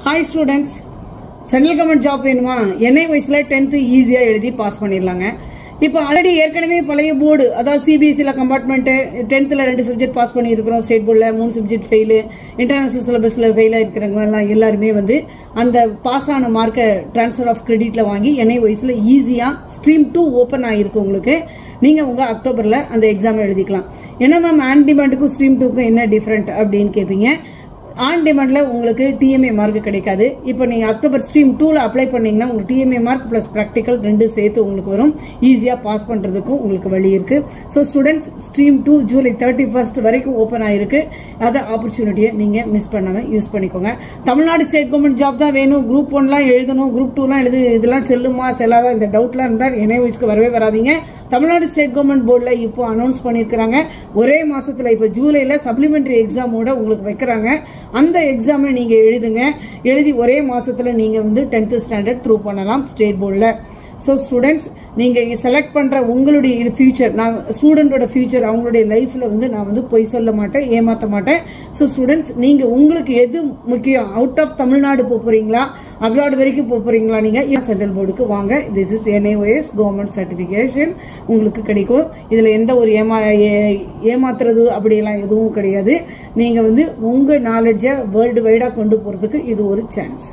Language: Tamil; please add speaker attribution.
Speaker 1: Hi students, Central Government job வேணுமா NI வயசுல 10th ஈஸியா எழுதி பாஸ் பண்ணிரலாங்க. இப்போ ஆல்ரெடி ஏற்கனவே பழைய போர்டு அதாவது CBSE ல கம்பார்ட்மெண்ட் 10th ல 2 சப்ஜெக்ட் பாஸ் பண்ணி இருக்கோம், ஸ்டேட் போர்டுல 3 சப்ஜெக்ட் ஃபெயில், இன்டர்நேஷனல் சிலபஸ்ல ஃபெயில் ஆயிருக்கறவங்க எல்லாம் எல்லாரும் வந்து அந்த பாஸ் ஆன மார்க்க ட்ரான்ஸ்ஃபர் ஆஃப் கிரெடிட்ல வாங்கி NI வயசுல ஈஸியா ஸ்ட்ரீம் 2 ஓபன் ஆயிருக்கு உங்களுக்கு. நீங்க உங்க அக்டோபர்ல அந்த எக்ஸாம் எழுதிக்கலாம். என்ன மேம் ஆன் டிமாண்டுக்கும் ஸ்ட்ரீம் 2க்கும் என்ன டிஃபரண்ட் அப்படின்னு கேப்பீங்க. ஆன் டிமாண்ட்ல உங்களுக்கு டிஎம்ஏ மார்க் கிடைக்காது. இப்போ நீங்க அக்டோபர் ஸ்ட்ரீம் 2ல அப்ளை பண்ணீங்கன்னா உங்களுக்கு டிஎம்ஏ மார்க் பிளஸ் பிராக்டிகல் ரெண்டு சேர்த்து உங்களுக்கு வரும். ஈஸியா பாஸ் பண்றதுக்கும் உங்களுக்கு வழி இருக்கு. சோ ஸ்டூடெண்ட்ஸ், ஸ்ட்ரீம் 2 ஜூலை 31 வரைக்கும் ஓபன் ஆயிருக்கு. அத ஆப்பர்ச்சுனிட்டியை நீங்க மிஸ் பண்ணாம யூஸ் பண்ணிக்கோங்க. தமிழ்நாடு ஸ்டேட் கவர்மெண்ட் ஜாப் தான் வேணும், குரூப் 1லாம் எழுதணும், குரூப் 2லாம் எழுது, இதெல்லாம் செல்லுமா செல்லாதா இந்த டவுட்லாம் இருந்தா NI வயசுக்கு வரவே வராதீங்க. தமிழ்நாடு ஸ்டேட் கவர்மெண்ட் போர்டுல இப்போ அனௌன்ஸ் பண்ணிருக்காங்க. ஒரே மாசத்துல இப்ப ஜூலைல சப்ளிமெண்டரி எக்ஸாமோட உங்களுக்கு வைக்கிறாங்க. அந்த எக்ஸாமை நீங்க எழுதி ஒரே மாசத்துல நீங்க வந்து 10th ஸ்டாண்டர்ட் த்ரூ பண்ணலாம் ஸ்டேட் போர்டுல. சோ ஸ்டூடெண்ட்ஸ், நீங்க செலக்ட் பண்ற உங்களுடைய ஃபியூச்சர், நான் ஸ்டூடெண்டோட ஃபியூச்சர் அவங்களுடைய லைஃப்ல வந்து நான் வந்து பொய் சொல்ல மாட்டேன், ஏமாத்த மாட்டேன். சோ ஸ்டூடெண்ட்ஸ், நீங்க உங்களுக்கு எது முக்கியம், அவுட் ஆஃப் தமிழ்நாடு போறீங்களா, அப்ராட் வரைக்கும் போறீங்களா, நீங்க சென்ட்ரல் போர்டுக்கு வாங்க. This is NIOS government certification உங்களுக்கு கிடைக்கும். இதுல எந்த ஒரு ஏமாத்துறது அப்படியெல்லாம் எதுவும் கிடையாது. நீங்க வந்து உங்க நாலேஜை வேர்ல்டு வைடா கொண்டு போறதுக்கு இது ஒரு சான்ஸ்.